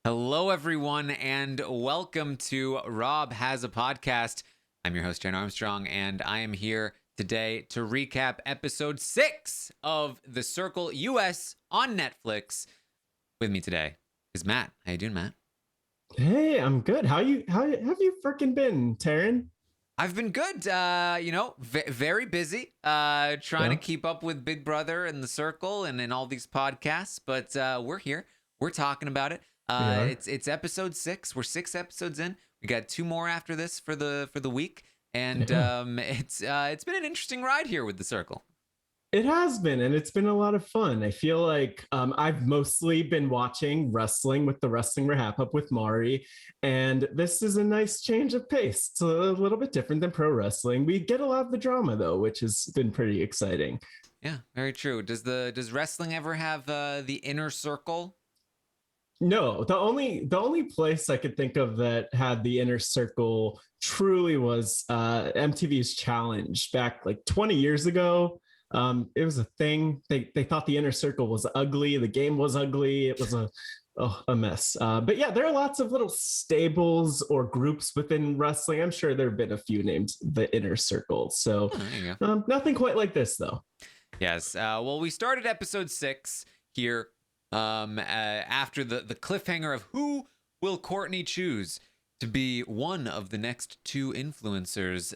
Hello, everyone, and welcome to Rob Has a Podcast. I'm your host, Taran Armstrong, and I am here today to recap episode 6 of The Circle US on Netflix. With me today is Matt. How you doing, Matt? Hey, I'm good. How have you freaking been, Taran? I've been good. Very busy. Trying to Yeah. keep up with Big Brother and The Circle and all these podcasts, but we're here. We're talking about it. We are. It's episode 6. We're 6 episodes in. We got 2 more after this for the week, and Yeah. It's been an interesting ride here with The Circle. It has been, and it's been a lot of fun. I feel like I've mostly been watching wrestling with the Wrestling RHAPup with Mari, and this is a nice change of pace. It's a little bit different than pro wrestling. We get a lot of the drama though, which has been pretty exciting. Yeah, very true. Does wrestling ever have the inner circle? No, the only place I could think of that had the inner circle truly was MTV's Challenge back like 20 years ago. It was a thing. They thought the inner circle was ugly. The game was ugly. It was a mess. But yeah, there are lots of little stables or groups within wrestling. I'm sure there have been a few named the inner circle. So Oh, there you go. nothing quite like this though. Yes. Well, we started episode 6 here after the cliffhanger of who will Courtney choose to be one of the next 2 influencers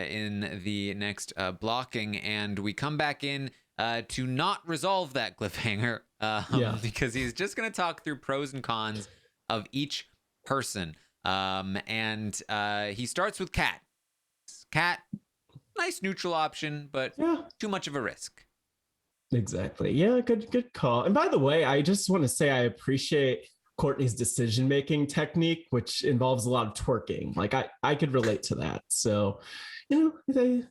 in the next blocking. And we come back in to not resolve that cliffhanger Yeah. because he's just going to talk through pros and cons of each person. And he starts with Kat. Kat, nice neutral option, but Yeah. too much of a risk. Exactly. Yeah, good call. And by the way, I just want to say I appreciate Courtney's decision-making technique, which involves a lot of twerking. Like I could relate to that. So, I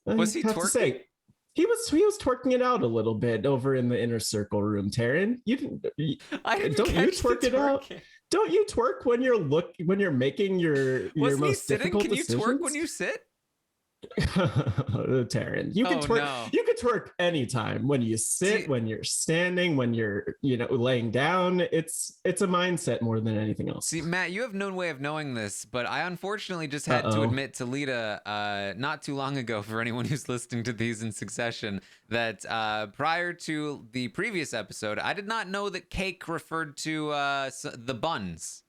Was he have to say twerking? he was twerking it out a little bit over in the inner circle room. Taran, I didn't don't you catch the twerk it out? twerking. Don't you twerk when you're making your Wasn't he most sitting? difficult Can you decisions? twerk when you sit? Taran, you can Oh twerk. no. You can twerk anytime when you sit, See, when you're standing, when you're laying down. It's a mindset more than anything else. Matt, you have no way of knowing this, but I unfortunately just had to Uh-oh. admit to Lita not too long ago, for anyone who's listening to these in succession, that prior to the previous episode, I did not know that cake referred to the buns.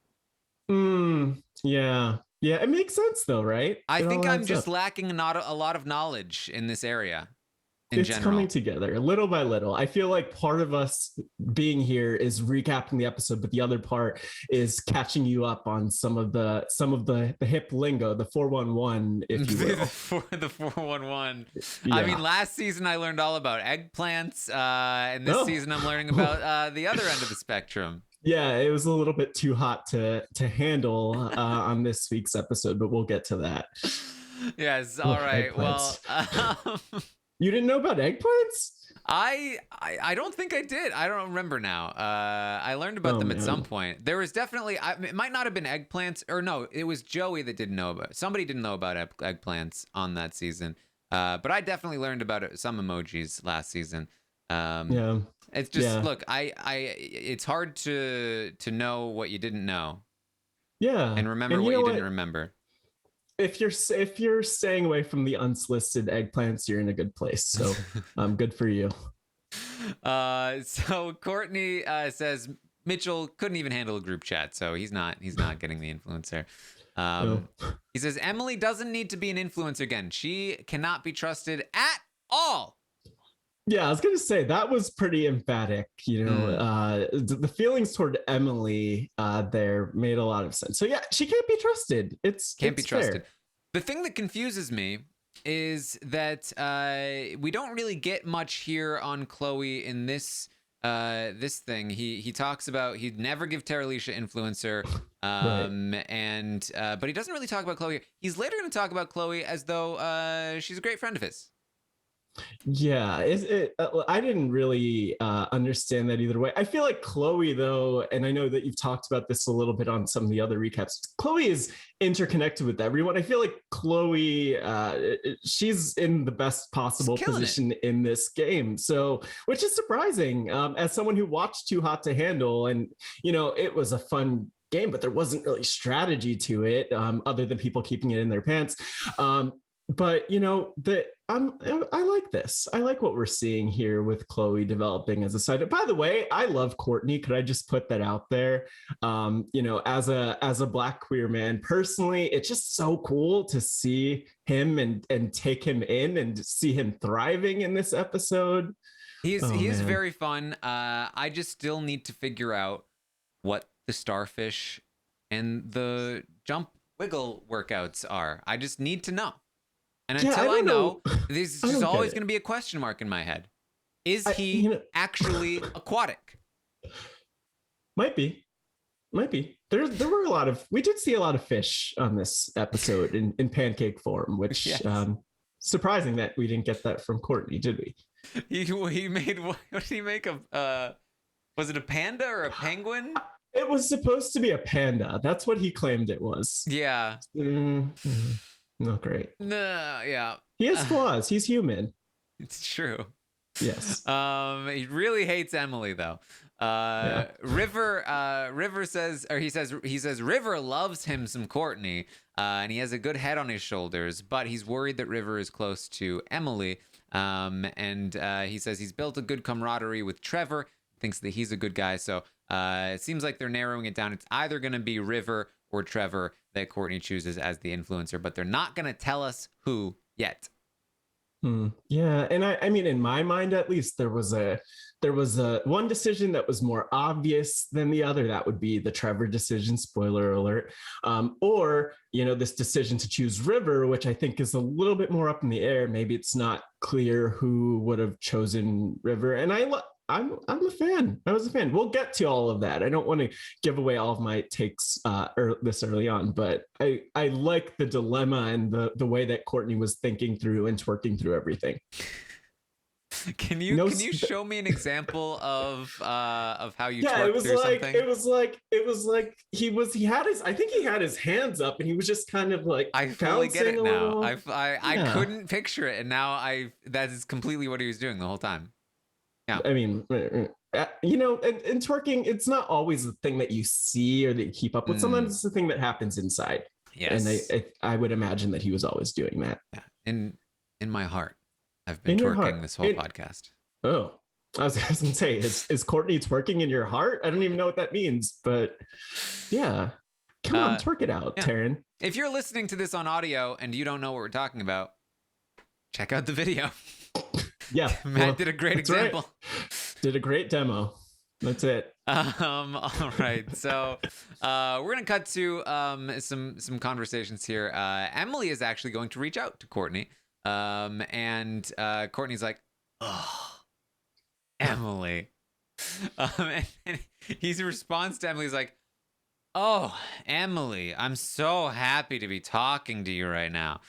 Yeah, yeah. It makes sense though, right? I It think all I'm adds just up. lacking not a lot of knowledge in this area in It's coming general. together little by little. I feel like part of us being here is recapping the episode, but the other part is catching you up on some of the hip lingo, the 411, if you will. For the 411. Yeah. I mean, last season I learned all about eggplants, and this Oh. season I'm learning about the other end of the spectrum. Yeah, it was a little bit too hot to handle on this week's episode, but we'll get to that. Yes, all right. Well, You didn't know about eggplants? I don't think I did. I don't remember now. I learned about Oh, them at some man. point. There was definitely, it might not have been eggplants, or no, it was Joey that didn't know about it. Somebody didn't know about eggplants on that season. But I definitely learned about it, some emojis last season. Yeah. It's just Yeah. look, it's hard to know what you didn't know Yeah. and remember And what you know you what? didn't remember. If you're staying away from the unsolicited eggplants, you're in a good place. So good for you. So Courtney says Mitchell couldn't even handle a group chat, so he's not getting the influencer. Oh. He says Emily doesn't need to be an influencer again. She cannot be trusted at all. Yeah, I was gonna say that was pretty emphatic. The feelings toward Emily there made a lot of sense. So yeah, she can't be trusted. Can't be it's fair. trusted. The thing that confuses me is that we don't really get much here on Chloe in this this thing. He talks about he'd never give Tara Alicia influencer, and but he doesn't really talk about Chloe. He's later going to talk about Chloe as though she's a great friend of his. Yeah, I didn't really understand that either way. I feel like Chloe, though, and I know that you've talked about this a little bit on some of the other recaps. Chloe is interconnected with everyone. I feel like Chloe, she's in the best possible position in this game. So, which is surprising as someone who watched Too Hot to Handle, and it was a fun game, but there wasn't really strategy to it, other than people keeping it in their pants. But I like this. I like what we're seeing here with Chloe developing as a side. By the way, I love Courtney. Could I just put that out there? As a Black queer man, personally, it's just so cool to see him and take him in and see him thriving in this episode. He is very fun. I just still need to figure out what the starfish and the jump wiggle workouts are. I just need to know. And until I know, there's just always going to be a question mark in my head. Is he actually aquatic? Might be. There were we did see a lot of fish on this episode in pancake form, which yes. Surprising that we didn't get that from Courtney, did we? He made, what did he make of, was it a panda or a penguin? It was supposed to be a panda. That's what he claimed it was. Yeah. Not great. No, yeah. He has flaws. He's human. It's true. Yes. He really hates Emily though. Yeah. River says River loves him some Courtney, and he has a good head on his shoulders, but he's worried that River is close to Emily. And he says he's built a good camaraderie with Trevor, thinks that he's a good guy. So it seems like they're narrowing it down. It's either going to be River or Trevor that Courtney chooses as the influencer, but they're not going to tell us who yet. Yeah, and I mean, in my mind, at least, there was a one decision that was more obvious than the other. That would be the Trevor decision, spoiler alert, or this decision to choose River, which I think is a little bit more up in the air. Maybe it's not clear who would have chosen River, and I'm a fan. I was a fan. We'll get to all of that. I don't want to give away all of my takes this early on, but I like the dilemma and the way that Courtney was thinking through and twerking through everything. Can you show me an example of how you twerk through something? It was like he had his hands up and he was just kind of like, I fully get it now. I couldn't picture it, and now that is completely what he was doing the whole time. Yeah. I mean, and twerking, it's not always the thing that you see or that you keep up with. Sometimes it's the thing that happens inside. Yes. And I would imagine that he was always doing that. Yeah. In my heart, I've been twerking this whole podcast. Oh, I was going to say, is Courtney twerking in your heart? I don't even know what that means, but yeah. Come on, twerk it out, yeah. Taran. If you're listening to this on audio and you don't know what we're talking about, check out the video. Yeah, Matt did a great example. Right. Did a great demo. That's it. All right. So we're gonna cut to some conversations here. Emily is actually going to reach out to Courtney, and Courtney's like, "Oh, Emily," and his response to Emily's like, "Oh, Emily, I'm so happy to be talking to you right now."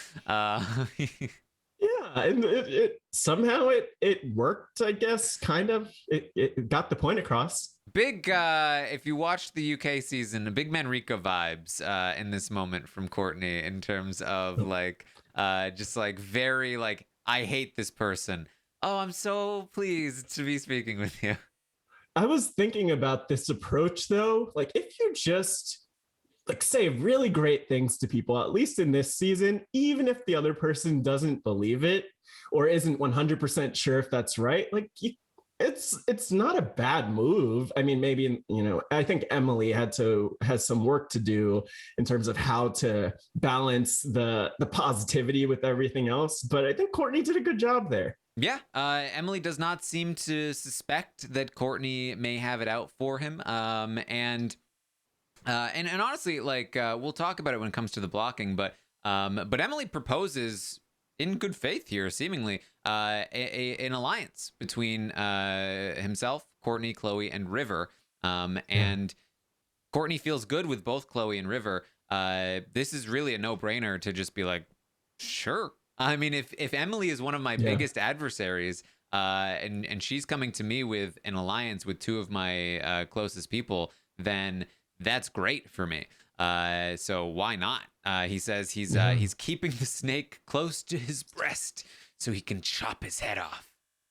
Yeah, and it somehow it worked, I guess, kind of. It got the point across. Big, if you watch the UK season, big Manrico vibes in this moment from Courtney in terms of just like very like, I hate this person. Oh, I'm so pleased to be speaking with you. I was thinking about this approach though. Like, if you just say really great things to people, at least in this season, even if the other person doesn't believe it or isn't 100% sure if that's right, it's not a bad move. I mean, maybe, I think Emily has some work to do in terms of how to balance the positivity with everything else. But I think Courtney did a good job there. Yeah, Emily does not seem to suspect that Courtney may have it out for him. And honestly, we'll talk about it when it comes to the blocking, but Emily proposes in good faith here, seemingly, an alliance between himself, Courtney, Chloe, and River. And Courtney feels good with both Chloe and River. This is really a no-brainer to just be like, sure. I mean, if Emily is one of my biggest adversaries, and she's coming to me with an alliance with two of my closest people, then that's great for me. So why not? He says he's keeping the snake close to his breast so he can chop his head off.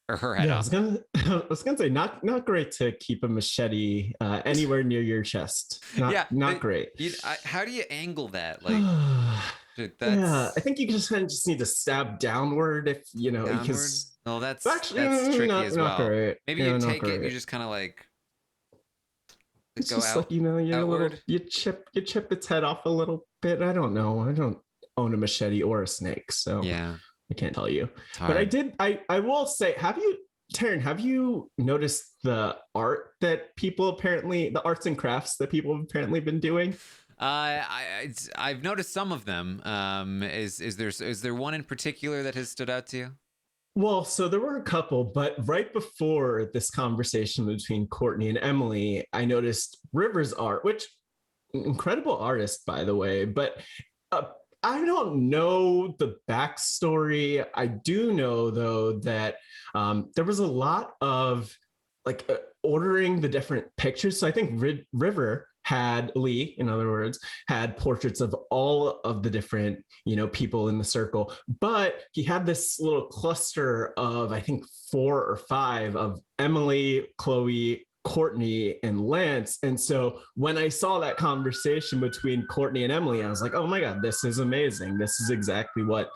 or her head Yeah, off. I was gonna say not great to keep a machete anywhere near your chest. Yeah, Not great. how do you angle that? Like, shit, Yeah, I that's think you just kind of just need to stab downward if you know downward. because Well, actually that's tricky as not well. great. Maybe you Yeah, not take it and you great. just kind of like It's go just like you're a little outward. you chip its head off a little bit. I don't know. I don't own a machete or a snake, so Yeah, I can't tell you. it's But hard. I will say, Taryn, have you noticed the art that people apparently, the arts and crafts that people have apparently been doing? I've noticed some of them. Is there one in particular that has stood out to you? Well, so there were a couple, but right before this conversation between Courtney and Emily, I noticed River's art, which incredible artist, by the way, but uh, I don't know the backstory. I do know though that there was a lot of like ordering the different pictures. So I think River had Lee, in other words, had portraits of all of the different, people in the circle, but he had this little cluster of, I think, 4 or 5 of Emily, Chloe, Courtney, and Lance. And so when I saw that conversation between Courtney and Emily, I was like, oh my God, this is amazing. This is exactly what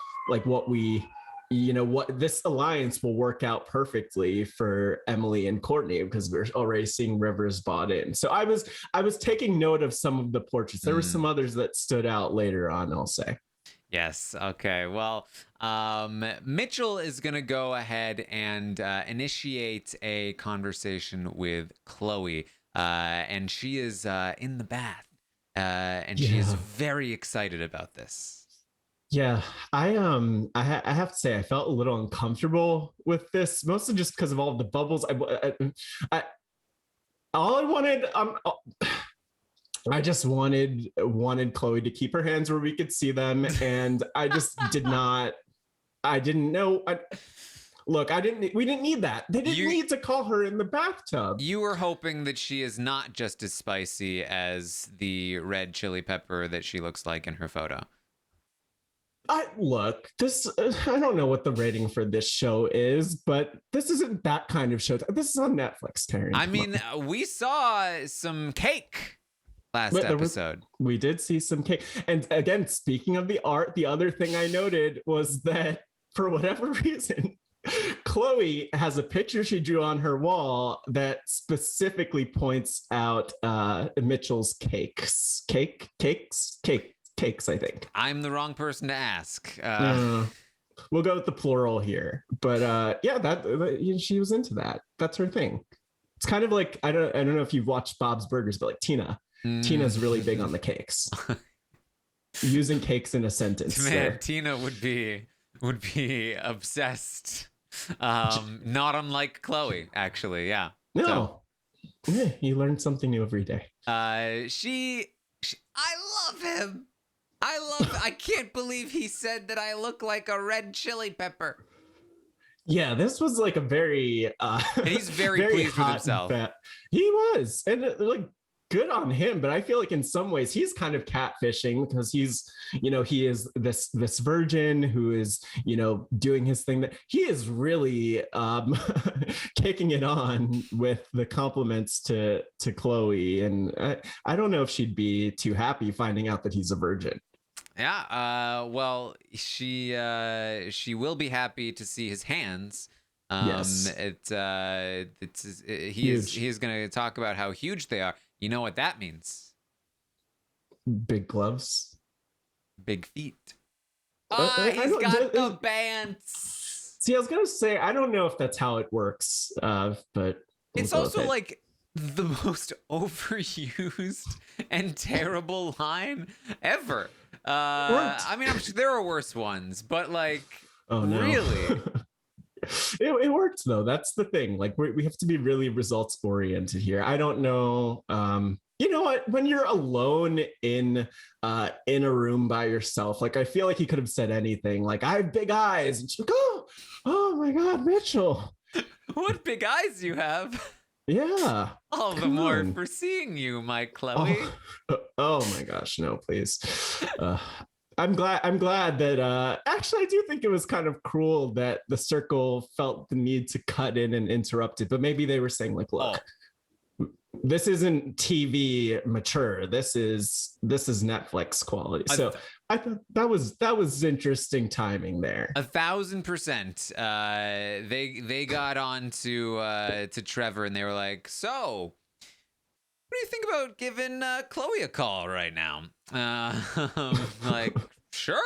we, what this alliance will work out perfectly for Emily and Courtney because we're already seeing Rivers bought in. So I was taking note of some of the portraits. There were some others that stood out later on, I'll say. Yes. Okay. Well, Mitchell is going to go ahead and initiate a conversation with Chloe. And she is in the bath. And she is very excited about this. Yeah, I have to say I felt a little uncomfortable with this, mostly just because of all of the bubbles. I all I wanted I just wanted Chloe to keep her hands where we could see them, and I just did not. I didn't know. Look, I didn't. We didn't need that. They didn't need to call her in the bathtub. You were hoping that she is not just as spicy as the red chili pepper that she looks like in her photo. Look, this. I don't know what the rating for this show is, but this isn't that kind of show. This is on Netflix, Terry. I mean, we saw some cake last episode. We did see some cake. And again, speaking of the art, the other thing I noted was that for whatever reason, Chloe has a picture she drew on her wall that specifically points out Mitchell's cakes, I think. I'm the wrong person to ask. We'll go with the plural here, but yeah, that she was into that. That's her thing. It's kind of like I don't know if you've watched Bob's Burgers, but like Tina's really big on the cakes. Using cakes in a sentence. Man, there. Tina would be obsessed. Not unlike Chloe, actually. Yeah. No. So, yeah, you learn something new every day. I love him. I can't believe he said that I look like a red chili pepper. Yeah, this was like a very and he's very pleased with himself. He was. And like good on him, but I feel like in some ways he's kind of catfishing because he's, he is this virgin who is, doing his thing, that he is really kicking it on with the compliments to Chloe. And I don't know if she'd be too happy finding out that he's a virgin. Yeah, well, she will be happy to see his hands. Yes. He is going to talk about how huge they are. You know what that means? Big gloves. Big feet. He's got the bands. See, I was going to say, I don't know if that's how it works, but... It's also like the most overused and terrible line ever. I mean, I'm sure there are worse ones, but like, oh, no. Really? It worked though. That's the thing. Like we have to be really results oriented here. I don't know. You know what? When you're alone in a room by yourself, like I feel like he could have said anything. Like I have big eyes, and she's like, oh my God, Mitchell. What big eyes you have? Yeah. All the more for seeing you, my Chloe. Oh my gosh, no, please. I'm glad that actually I do think it was kind of cruel that the Circle felt the need to cut in and interrupt it, but maybe they were saying like, look, this isn't TV mature. This is Netflix quality. So I thought that was interesting timing there. 1,000%. They got on to Trevor and they were like, so what do you think about giving Chloe a call right now? Like, sure.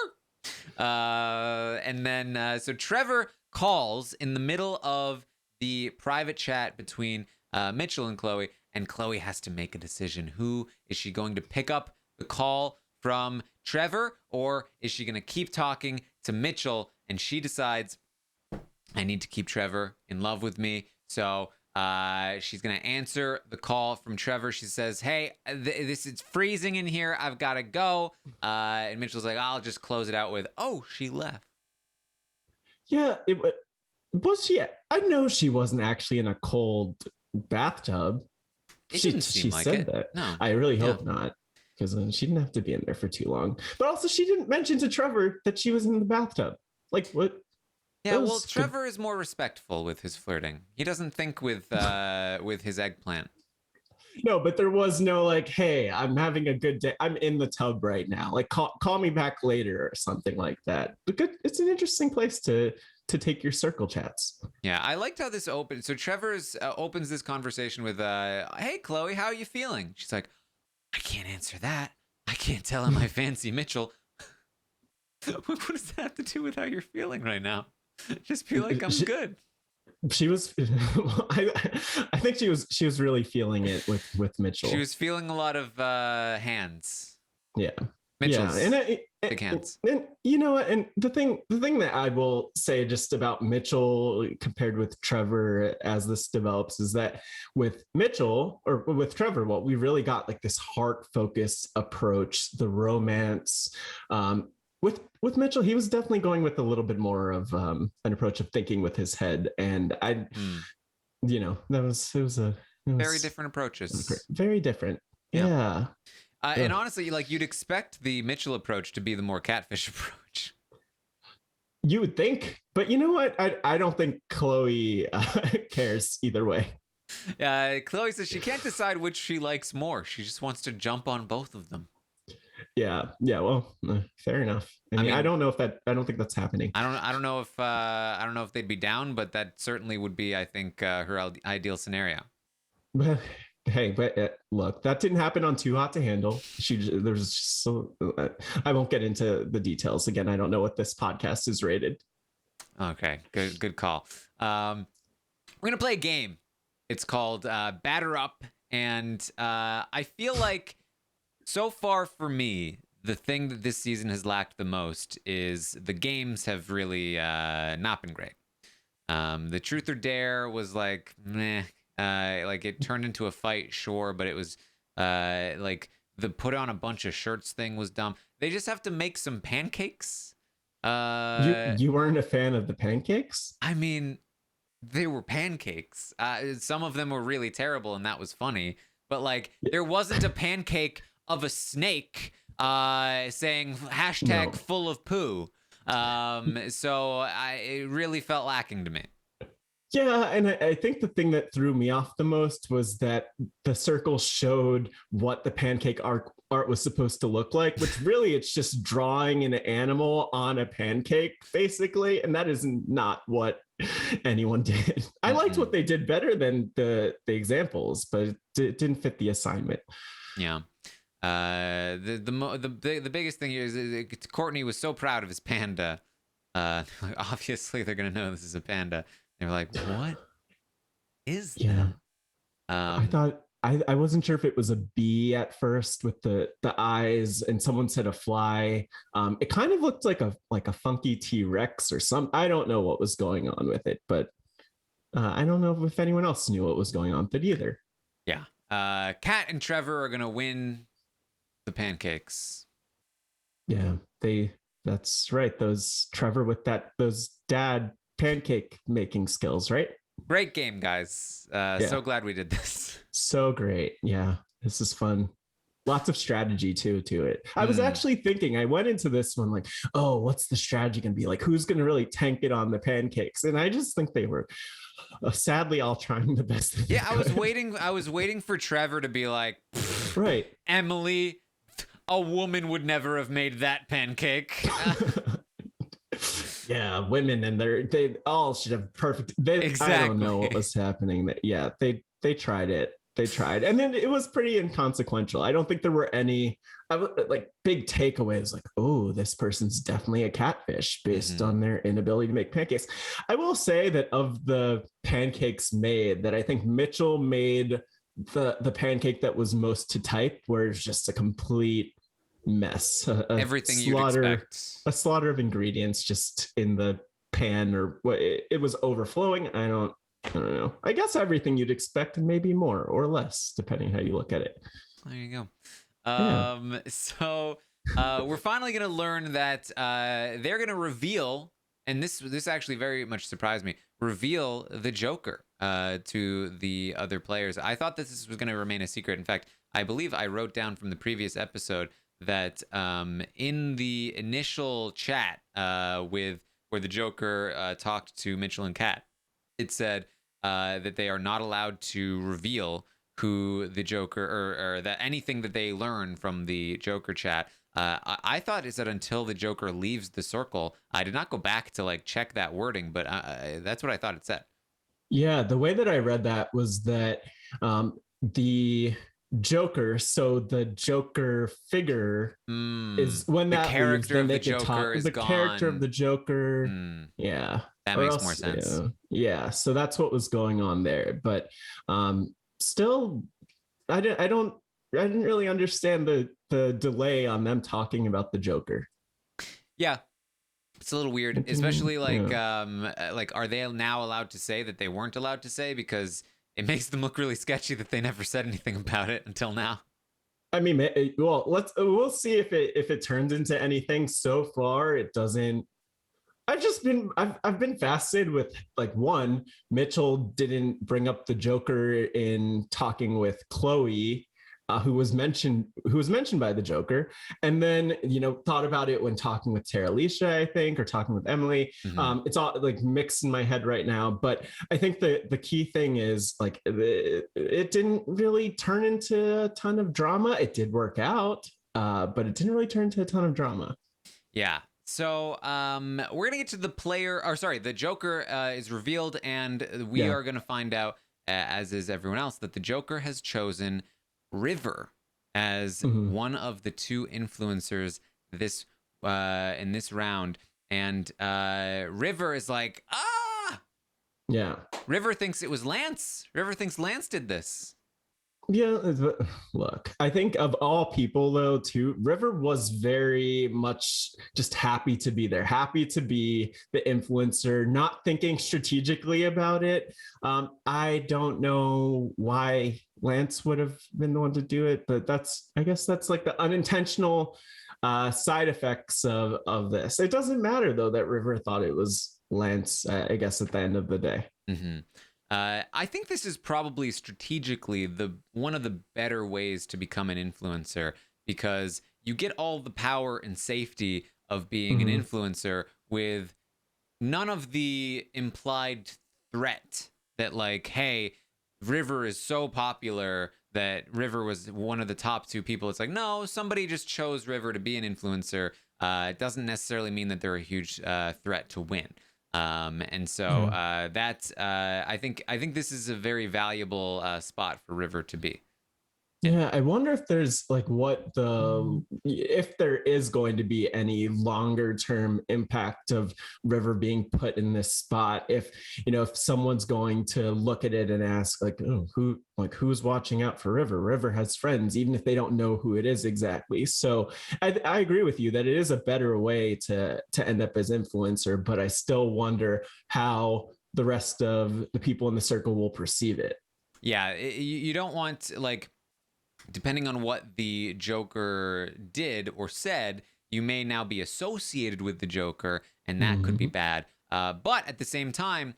And then so Trevor calls in the middle of the private chat between Mitchell and Chloe has to make a decision. Who is she going to pick up the call from Trevor, or is she going to keep talking to Mitchell? And she decides, I need to keep Trevor in love with me. So she's going to answer the call from Trevor. She says, hey, this is freezing in here. I've got to go. And Mitchell's like, I'll just close it out with, oh, she left. Yeah, was she? I know she wasn't actually in a cold bathtub. It didn't seem like it. That. No. I really hope not, because she didn't have to be in there for too long. But also, she didn't mention to Trevor that she was in the bathtub. Like, what? Yeah, well, Trevor is more respectful with his flirting. He doesn't think with his eggplant. No, but there was no like, hey, I'm having a good day. I'm in the tub right now. Like, call me back later or something like that. But it's an interesting place to take your circle chats. Yeah, I liked how this opened. So Trevor's opens this conversation with, hey, Chloe, how are you feeling? She's like, I can't answer that. I can't tell him I fancy Mitchell. What does that have to do with how you're feeling right now? Just be like, I'm good. She was, I think she was really feeling it with Mitchell. She was feeling a lot of hands. Yeah. Mitchell's big hands. And you know what? And the thing that I will say just about Mitchell compared with Trevor as this develops is that with Mitchell or with Trevor, what we really got like this heart focused approach, the romance. With Mitchell, he was definitely going with a little bit more of an approach of thinking with his head, and that was very different approaches. Very different. Yeah. And honestly, like you'd expect the Mitchell approach to be the more catfish approach. You would think, but you know what? I don't think Chloe cares either way. Chloe says she can't decide which she likes more. She just wants to jump on both of them. Yeah. Well, fair enough. I mean, I don't think that's happening. I don't know if they'd be down, but that certainly would be, I think, her ideal scenario. Hey, but look, that didn't happen on Too Hot to Handle. There's just so I won't get into the details again. I don't know what this podcast is rated. Okay, good call. We're gonna play a game. It's called Batter Up, and I feel like so far for me, the thing that this season has lacked the most is the games have really not been great. The Truth or Dare was like meh. Like it turned into a fight, sure, but it was like the put on a bunch of shirts thing was dumb. They just have to make some pancakes. You weren't a fan of the pancakes? I mean, they were pancakes. Some of them were really terrible, and that was funny. But like, there wasn't a pancake of a snake saying hashtag full of poo. So it really felt lacking to me. Yeah, and I think the thing that threw me off the most was that the Circle showed what the pancake art was supposed to look like, which really it's just drawing an animal on a pancake, basically, and that is not what anyone did. I liked what they did better than the examples, but it didn't fit the assignment. Yeah. The biggest thing here is Courtney was so proud of his panda. Obviously, they're gonna know this is a panda. They were like, what is that? I thought I wasn't sure if it was a bee at first with the eyes, and someone said a fly. It kind of looked like a funky T-Rex or something. I don't know what was going on with it, but I don't know if anyone else knew what was going on with it either. Yeah. Kat and Trevor are gonna win the pancakes. Yeah, that's right. Those Trevor with those dad pancake making skills, right? Great game, guys. So glad we did this. So great. Yeah, this is fun. Lots of strategy too to it. I was Mm. actually thinking, I went into this one like, oh, what's the strategy gonna be? Like, who's gonna really tank it on the pancakes? And I just think they were sadly all trying the best that they Yeah, could. I was waiting for Trevor to be like, Right. Emily, a woman would never have made that pancake. Yeah, women and they all should have perfect. I don't know what Exactly. was happening. Yeah, they tried it. They tried, and then it was pretty inconsequential. I don't think there were any like big takeaways. Like, oh, this person's definitely a catfish based Hmm. on their inability to make pancakes. I will say that of the pancakes made, that I think Mitchell made the pancake that was most to type, where it's just a complete mess, Everything you'd expect. a slaughter of ingredients just in the pan, or what it was overflowing. I don't know. I guess everything you'd expect and maybe more or less, depending how you look at it. There you go. Yeah. So we're finally gonna learn that they're gonna reveal, and this actually very much surprised me, reveal the Joker to the other players. I thought this was gonna remain a secret. In fact, I believe I wrote down from the previous episode that in the initial chat with where the Joker talked to Mitchell and Kat, it said that they are not allowed to reveal who the Joker, or that anything that they learn from the Joker chat. I thought it said until the Joker leaves the circle. I did not go back to like check that wording, but that's what I thought it said. Yeah, the way that I read that was that the Joker, so the Joker figure is when The that leaves, character then of the they could Joker talk. is The character of gone. the Joker, Mm, yeah, that or makes more else, sense. yeah. So that's what was going on there. But still, I don't, I didn't really understand the delay on them talking about the Joker. Yeah, it's a little weird, It didn't, especially yeah. like are they now allowed to say that they weren't allowed to say, because it makes them look really sketchy that they never said anything about it until now. I mean, well, we'll see if it turns into anything. So far, it doesn't. I've been fascinated with, like, one, Mitchell didn't bring up the Joker in talking with Chloe, who was mentioned by the Joker, and then thought about it when talking with Tara Alicia, I think, or talking with Emily. Mm-hmm. It's all like mixed in my head right now, but I think the key thing is, like, it didn't really turn into a ton of drama. It did work out, but it didn't really turn into a ton of drama. Yeah. So we're gonna get to the player, or sorry, the Joker is revealed, and we Yeah. are gonna find out, as is everyone else, that the Joker has chosen River as Mhm. one of the two influencers this in this round, and River is like, ah. Yeah. River thinks it was Lance. River thinks Lance did this. Yeah, look, I think of all people, though, too, River was very much just happy to be there, happy to be the influencer, not thinking strategically about it. I don't know why Lance would have been the one to do it, but I guess that's like the unintentional side effects of this. It doesn't matter, though, that River thought it was Lance, I guess, at the end of the day. Mm-hmm. I think this is probably strategically the one of the better ways to become an influencer, because you get all the power and safety of being an Mm-hmm. influencer with none of the implied threat that, like, hey, River is so popular that River was one of the top two people. It's like, no, somebody just chose River to be an influencer. It doesn't necessarily mean that they're a huge threat to win. And so Yeah. that's I think this is a very valuable spot for River to be. And Yeah, I wonder if there's like if there is going to be any longer term impact of River being put in this spot. If someone's going to look at it and ask, like, oh, who's watching out for River? River has friends, even if they don't know who it is exactly. So I agree with you that it is a better way to end up as influencer, but I still wonder how the rest of the people in the circle will perceive it. yeah, you don't want, like, depending on what the Joker did or said, you may now be associated with the Joker, and that could be Mm-hmm. bad. But at the same time,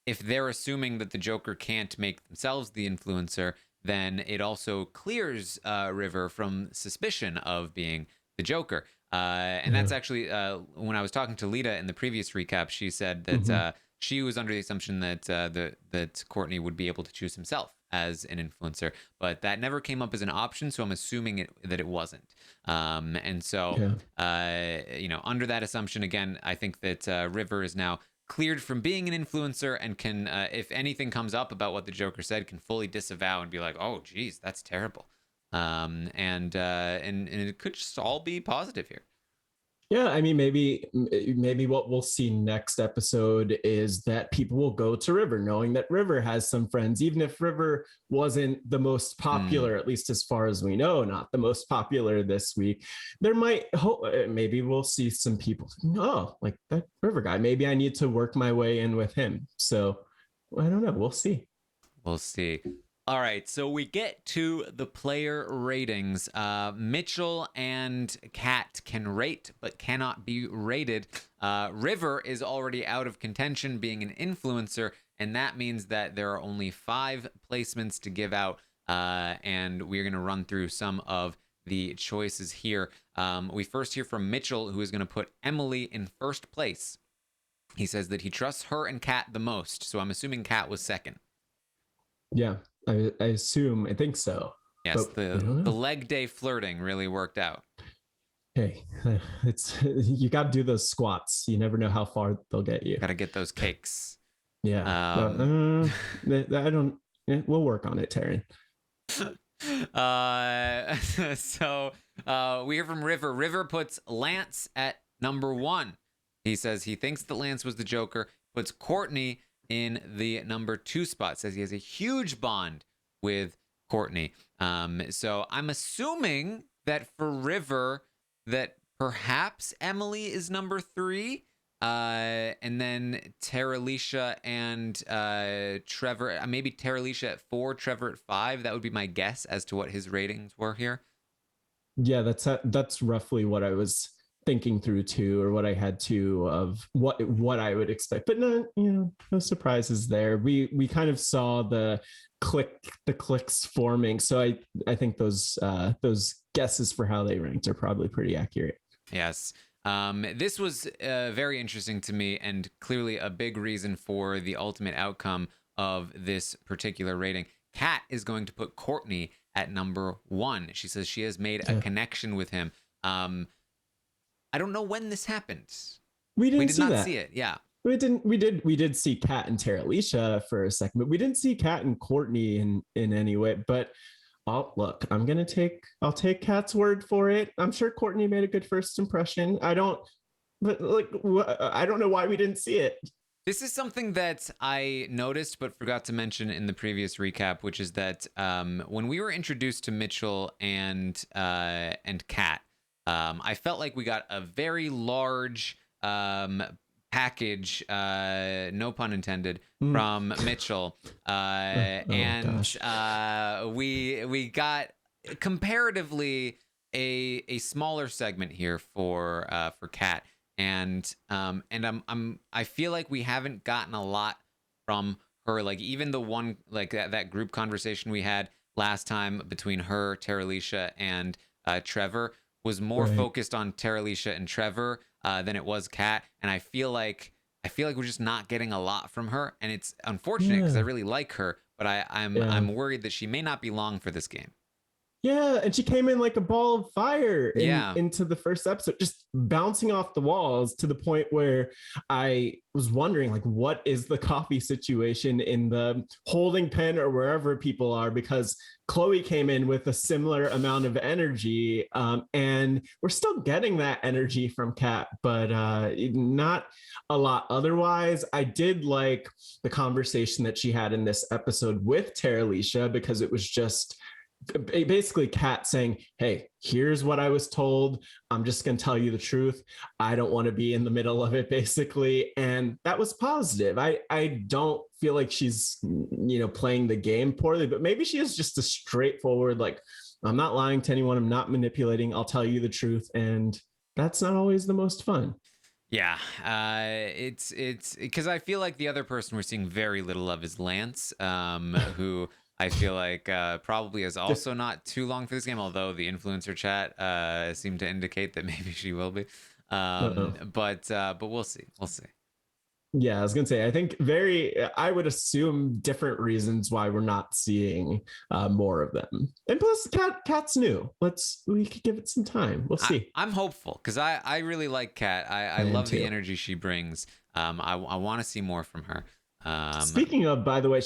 if they're assuming that the Joker can't make themselves the influencer, then it also clears River from suspicion of being the Joker. And that's actually when I was talking to Lita in the previous recap, she said that she was under the assumption that that Courtney would be able to choose himself as an influencer, but that never came up as an option. So I'm assuming that it wasn't. And so, under that assumption, again, I think that River is now cleared from being an influencer and can, if anything comes up about what the Joker said, can fully disavow and be like, "Oh, geez, that's terrible." And it could just all be positive here. Yeah, I mean, maybe what we'll see next episode is that people will go to River, knowing that River has some friends, even if River wasn't the most popular, at least as far as we know, not the most popular this week. There maybe we'll see some people, like that River guy. Maybe I need to work my way in with him. So I don't know. We'll see. We'll see. All right, so we get to the player ratings. Mitchell and Kat can rate, but cannot be rated. River is already out of contention, being an influencer, and that means that there are only 5 placements to give out, and we're going to run through some of the choices here. We first hear from Mitchell, who is going to put Emily in first place. He says that he trusts her and Kat the most, so I'm assuming Kat was second. Yeah. I think so. Yes, the leg day flirting really worked out. Hey, you got to do those squats. You never know how far they'll get you. Got to get those cakes. Yeah. I don't. We'll work on it, Taran. So we hear from River. River puts Lance at number 1. He says he thinks that Lance was the Joker. Puts Courtney in the number 2 spot. Says he has a huge bond with Courtney. So I'm assuming that for River that perhaps Emily is number 3. And then Terralisha and Trevor, maybe Terralisha at 4, Trevor at 5. That would be my guess as to what his ratings were here. Yeah, that's roughly what I was thinking through too, or what I had to of what I would expect, but no surprises there. We kind of saw the clicks forming, so I think those guesses for how they ranked are probably pretty accurate. Yes. This was very interesting to me, and clearly a big reason for the ultimate outcome of this particular rating. Kat is going to put Courtney at number 1. She says she has made a connection with him. I don't know when this happened. We did not see it. Yeah. We did see Kat and Terralisha for a second, but we didn't see Kat and Courtney in any way. But look, I'll take Kat's word for it. I'm sure Courtney made a good first impression. I don't know why we didn't see it. This is something that I noticed but forgot to mention in the previous recap, which is that when we were introduced to Mitchell and Kat, I felt like we got a very large package, no pun intended, from Mitchell, we got comparatively a smaller segment here for Kat, and I feel like we haven't gotten a lot from her. Like even the one like that group conversation we had last time between her, Terralisha, and Trevor was more focused on Terralisha and Trevor than it was Kat, and I feel like we're just not getting a lot from her, and it's unfortunate because I really like her, but I'm worried that she may not be long for this game. Yeah, and she came in like a ball of fire into the first episode, just bouncing off the walls to the point where I was wondering, like, what is the coffee situation in the holding pen or wherever people are? Because Chloe came in with a similar amount of energy, and we're still getting that energy from Kat, but not a lot otherwise. I did like the conversation that she had in this episode with Terralisha, because it was just basically Kat saying, hey, here's what I was told. I'm just going to tell you the truth. I don't want to be in the middle of it, basically. And that was positive. I don't feel like she's, playing the game poorly, but maybe she is just a straightforward, like, I'm not lying to anyone. I'm not manipulating. I'll tell you the truth. And that's not always the most fun. Yeah, it's because I feel like the other person we're seeing very little of is Lance, who I feel like probably is also not too long for this game, although the influencer chat seemed to indicate that maybe she will be. But we'll see. We'll see. Yeah, I was gonna say, I think I would assume different reasons why we're not seeing more of them. And plus, Cat's new. We could give it some time. We'll see. I'm hopeful because I really like Cat. I love the energy she brings. I want to see more from her. Speaking of, by the way,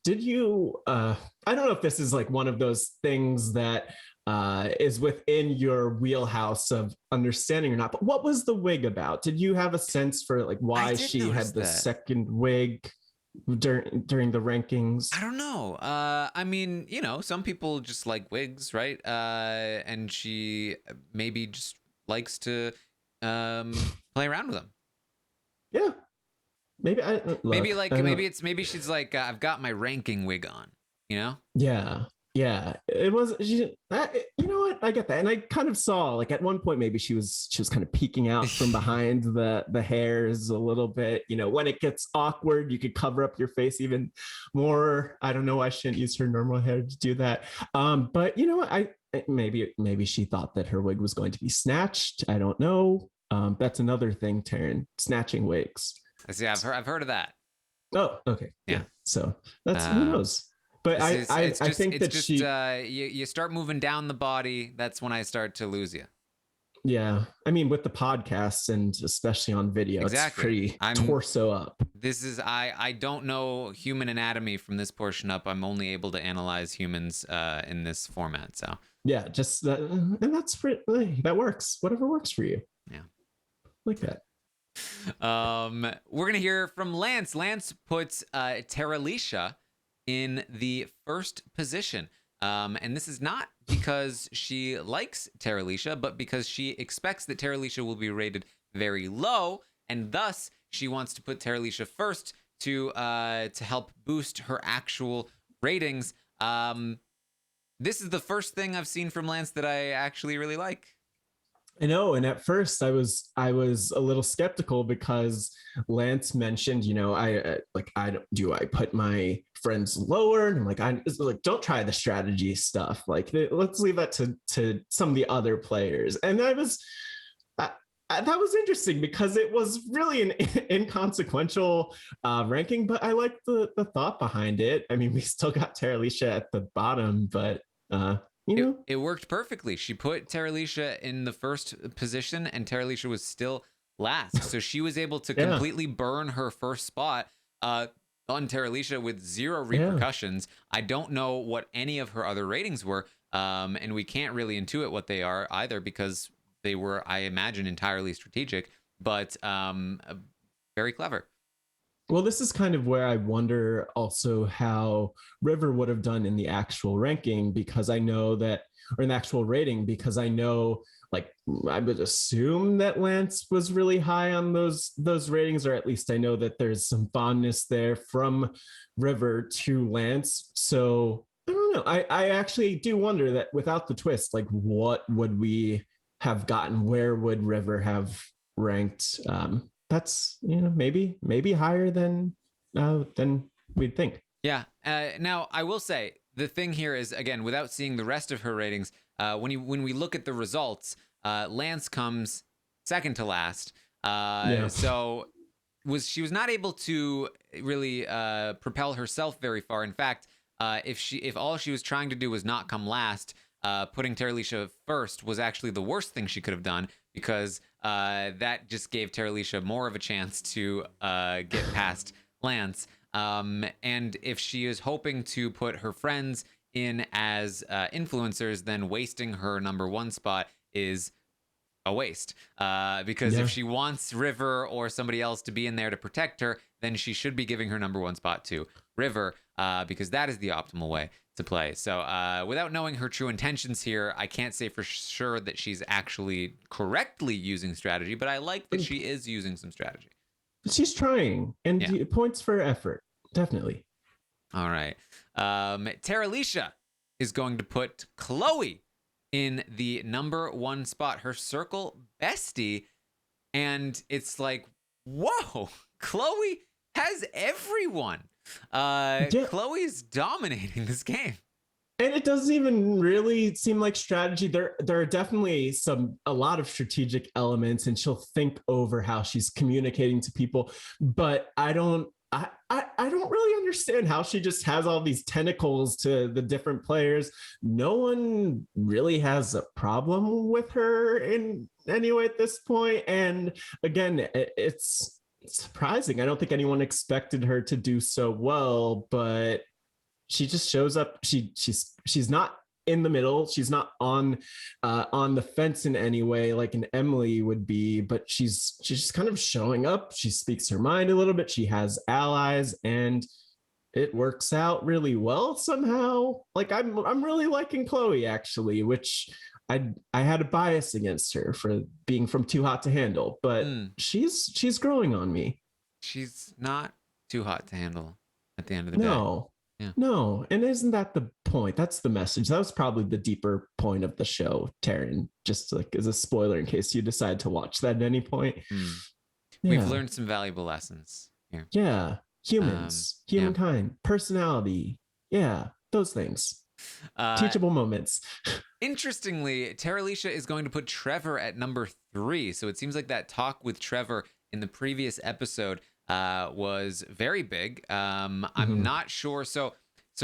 did you? I don't know if this is like one of those things that is within your wheelhouse of understanding or not. But what was the wig about? Did you have a sense for like why she had the second wig during the rankings? I don't know. I mean, some people just like wigs, right? And she maybe just likes to play around with them. Yeah. Maybe maybe she's like, I've got my ranking wig on, Yeah, it was. You know what? I get that, and I kind of saw like at one point maybe she was kind of peeking out from behind the hairs a little bit. When it gets awkward, you could cover up your face even more. I don't know. I shouldn't use her normal hair to do that. But you know what? Maybe she thought that her wig was going to be snatched. I don't know. That's another thing, Taran. Snatching wigs. I see. I've heard of that. Oh, okay. Yeah. So that's who knows. But I think that you start moving down the body. That's when I start to lose you. Yeah. I mean, with the podcasts and especially on video, exactly. It's pretty torso up. I don't know human anatomy from this portion up. I'm only able to analyze humans in this format. So yeah, just that. And that's that works. Whatever works for you. Yeah. Like that. We're gonna hear from Lance. Lance puts Terralisha in the first position, and this is not because she likes Terralisha, but because she expects that Terralisha will be rated very low, and thus she wants to put Terralisha first to help boost her actual ratings. This is the first thing I've seen from Lance that I actually really like. I know, and at first I was a little skeptical because Lance mentioned, I put my friends lower, and I'm like, don't try the strategy stuff. Like, let's leave that to some of the other players. And that was interesting because it was really an inconsequential ranking, but I like the thought behind it. I mean, we still got Terralisha at the bottom, but. It worked perfectly. She put Terralisha in the first position, and Terralisha was still last. So she was able to completely burn her first spot on Terralisha with zero repercussions. I don't know what any of her other ratings were, and we can't really intuit what they are either because they were, I imagine, entirely strategic, but very clever. Well, this is kind of where I wonder also how River would have done in the actual ranking, because I know that, or in the actual rating, because I know, like, I would assume that Lance was really high on those ratings, or at least I know that there's some fondness there from River to Lance. So I don't know. I actually do wonder that without the twist, like, what would we have gotten? Where would River have ranked? That's maybe higher than we'd think. Yeah. Now I will say the thing here is, again, without seeing the rest of her ratings, when we look at the results, Lance comes second to last. So she was not able to really propel herself very far. In fact, if all she was trying to do was not come last, putting Terralisha first was actually the worst thing she could have done, because that just gave Terralisha more of a chance to get past Lance. And if she is hoping to put her friends in as influencers, then wasting her number one spot is a waste. Because if she wants River or somebody else to be in there to protect her, then she should be giving her number one spot to River, because that is the optimal way to play. So without knowing her true intentions here, I can't say for sure that she's actually correctly using strategy, but I like that she is using some strategy. She's trying, and points for effort, definitely. All right. Terralisha is going to put Chloe in the number one spot, her circle bestie, and it's like, whoa, Chloe has everyone. Yeah. Chloe's dominating this game. And it doesn't even really seem like strategy. There are definitely a lot of strategic elements, and she'll think over how she's communicating to people. But I don't really understand how she just has all these tentacles to the different players. No one really has a problem with her in any way at this point. And again, it's surprising. I don't think anyone expected her to do so well, but she just shows up. She's not in the middle. She's not on the fence in any way like an Emily would be, but she's just kind of showing up. She speaks her mind a little bit. She has allies, and it works out really well somehow. Like I'm really liking Chloe actually, which I had a bias against her for being from Too Hot to Handle, but she's growing on me. She's not too hot to handle at the end of the day. No. Yeah. No, and isn't that the point? That's the message. That was probably the deeper point of the show, Taran. Just like as a spoiler in case you decide to watch that at any point. Yeah. We've learned some valuable lessons here. Yeah, humans, humankind, personality. Yeah, those things. Teachable moments. Interestingly, Terralisha is going to put Trevor at number 3. So it seems like that talk with Trevor in the previous episode was very big. I'm not sure. So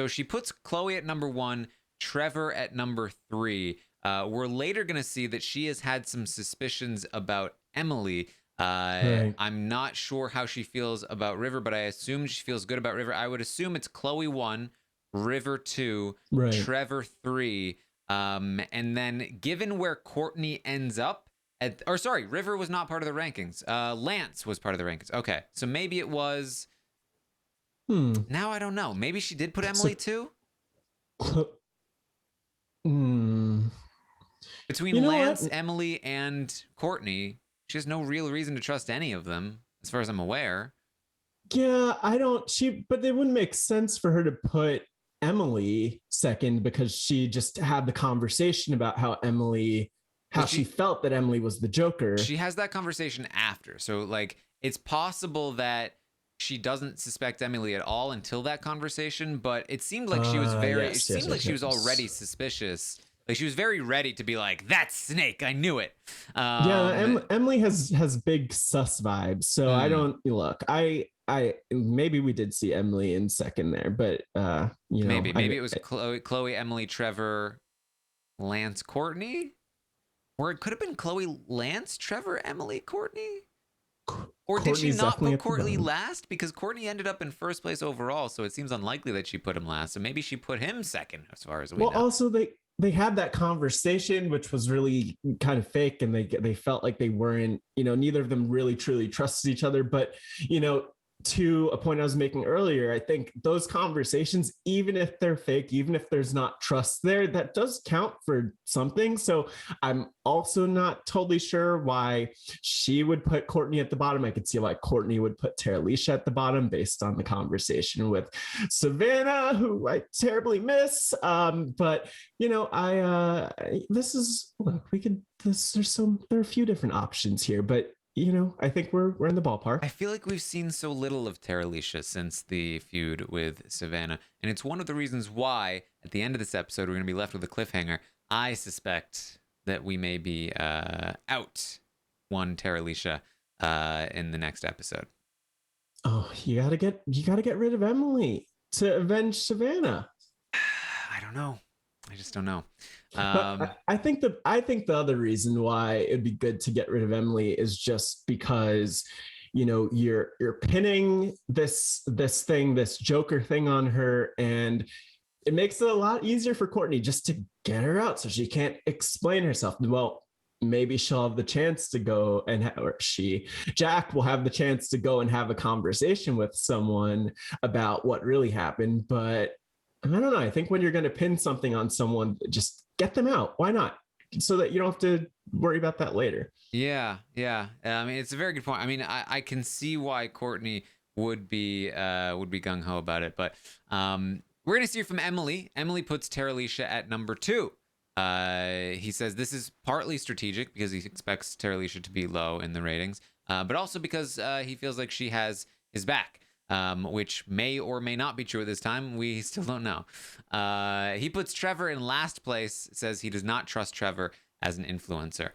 she puts Chloe at number 1, Trevor at number 3. We're later going to see that she has had some suspicions about Emily. Right. I'm not sure how she feels about River, but I assume she feels good about River. I would assume it's Chloe 1, River 2, right. Trevor 3. And then given where Courtney ends up, River was not part of the rankings. Lance was part of the rankings. Okay, so maybe it was. Now I don't know. Maybe she did put Emily too. Between Lance, Emily, and Courtney, she has no real reason to trust any of them, as far as I'm aware. Yeah, but it wouldn't make sense for her to put Emily second because she just had the conversation about how she felt that Emily was the Joker. She has that conversation after. So like it's possible that she doesn't suspect Emily at all until that conversation, but it seemed like she was she was already suspicious. Like she was very ready to be like, that's Snake. I knew it. Emily has big sus vibes. So I don't look, I maybe we did see Emily in second there, but maybe it was Chloe, Emily, Trevor, Lance, Courtney. Or it could have been Chloe, Lance, Trevor, Emily, Courtney. Or did she not put Courtney last? Because Courtney ended up in first place overall, so it seems unlikely that she put him last. So maybe she put him second, as far as we know. Well, also they had that conversation, which was really kind of fake, and they felt like they weren't, neither of them really truly trusted each other. But to a point I was making earlier, I think those conversations, even if they're fake, even if there's not trust there, that does count for something. So I'm also not totally sure why she would put Courtney at the bottom. I could see why Courtney would put Terralisha at the bottom based on the conversation with Savannah, who I terribly miss. But there are a few different options here, but I think we're in the ballpark. I feel like we've seen so little of Terralisha since the feud with Savannah. And it's one of the reasons why, at the end of this episode, we're going to be left with a cliffhanger. I suspect that we may be out one Terralisha in the next episode. Oh, you gotta get rid of Emily to avenge Savannah. I don't know. I just don't know. I think the other reason why it'd be good to get rid of Emily is just because you're pinning this Joker thing on her, and it makes it a lot easier for Courtney just to get her out so she can't explain herself. Well, maybe she'll have the chance to go Jack will have the chance to go and have a conversation with someone about what really happened. But I don't know. I think when you're going to pin something on someone, just get them out. Why not? So that you don't have to worry about that later. Yeah. I mean, it's a very good point. I mean, I can see why Courtney would be gung ho about it, but we're going to see from Emily. Emily puts Terralisha at number 2. He says this is partly strategic because he expects Terralisha to be low in the ratings, but also because he feels like she has his back. which may or may not be true at this time. We still don't know. He puts Trevor in last place, says he does not trust Trevor as an influencer.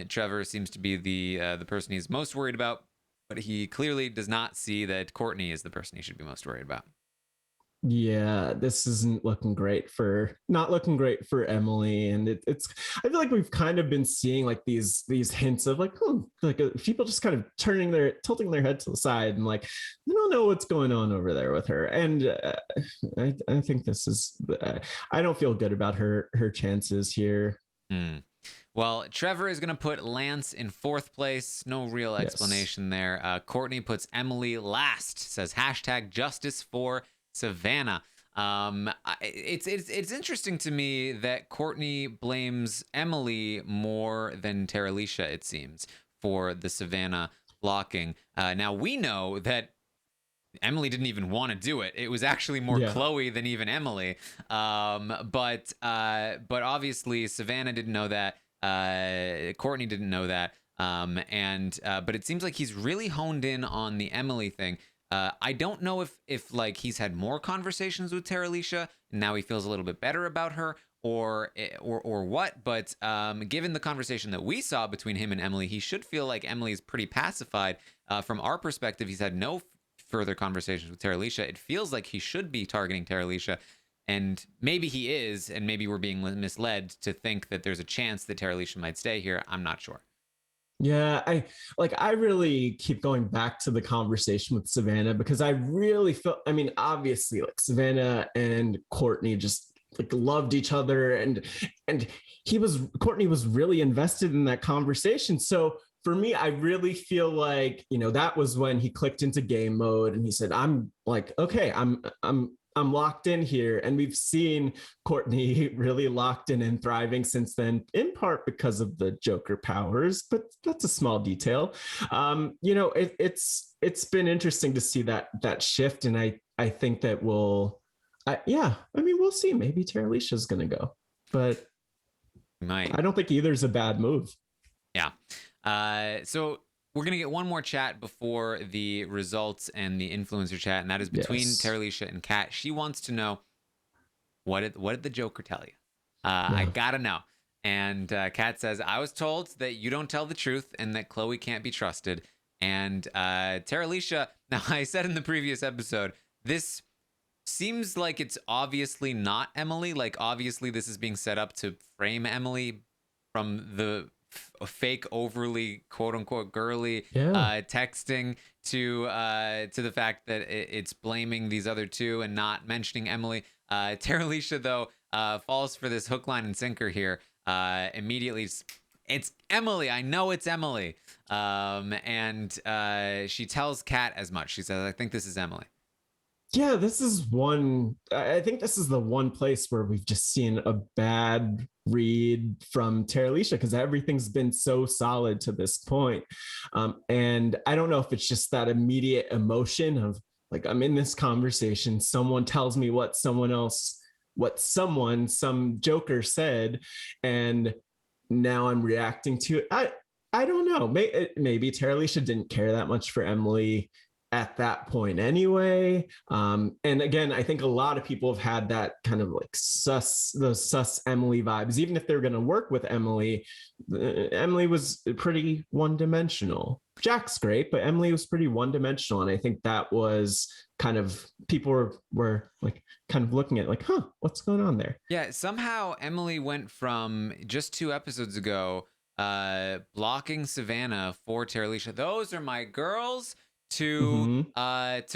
Trevor seems to be the person he's most worried about, but he clearly does not see that Courtney is the person he should be most worried about. Yeah, this isn't looking great for Emily, and it's I feel like we've kind of been seeing like these hints of like, people just kind of tilting their head to the side and like they don't know what's going on over there with her, and I think this is I don't feel good about her chances here. Well, Trevor is going to put Lance in fourth place. No real explanation there. Courtney puts Emily last, says #justice for Savannah. It's interesting to me that Courtney blames Emily more than Terralisha, it seems, for the Savannah blocking. Now we know that Emily didn't even want to do it. It was actually more Chloe than even Emily. But obviously Savannah didn't know that. Courtney didn't know that. But it seems like he's really honed in on the Emily thing. I don't know if like he's had more conversations with Terralisha and now he feels a little bit better about her or what. But given the conversation that we saw between him and Emily, he should feel like Emily's pretty pacified. From our perspective, he's had no further conversations with Terralisha. It feels like he should be targeting Terralisha, and maybe he is, and maybe we're being misled to think that there's a chance that Terralisha might stay here. I'm not sure. Yeah, I really keep going back to the conversation with Savannah because I really felt, I mean, obviously like Savannah and Courtney just like loved each other, and Courtney was really invested in that conversation. So for me, I really feel like, that was when he clicked into game mode and he said, I'm like, okay, I'm locked in here. And we've seen Courtney really locked in and thriving since then, in part because of the Joker powers, but that's a small detail. It's been interesting to see that shift. And I think that we'll see. Maybe Terralisha's going to go, but I don't think either's a bad move. Yeah. So we're going to get one more chat before the results and the influencer chat, and that is between Terralisha and Kat. She wants to know, what did the Joker tell you? I got to know. And Kat says, I was told that you don't tell the truth and that Chloe can't be trusted. And Terralisha, now I said in the previous episode, this seems like it's obviously not Emily. Like, obviously this is being set up to frame Emily from the fake, overly quote unquote girly texting to the fact that it's blaming these other two and not mentioning Emily. Terralisha though falls for this hook, line, and sinker here. Immediately, it's Emily. I know it's Emily. And she tells Kat as much. She says, I think this is Emily. Yeah, I think this is the one place where we've just seen a bad read from Terralisha because everything's been so solid to this point. And I don't know if it's just that immediate emotion of like, I'm in this conversation, someone tells me some Joker said, and now I'm reacting to it. I don't know. Maybe Terralisha didn't care that much for Emily at that point anyway. And again, I think a lot of people have had that kind of like those sus Emily vibes. Even if they're going to work with Emily, Emily was pretty one-dimensional. Jack's great, but Emily was pretty one-dimensional. And I think that was kind of, people were like kind of looking at like, what's going on there? Yeah, somehow Emily went from just 2 episodes ago blocking Savannah for Terralisha. Those are my girls. To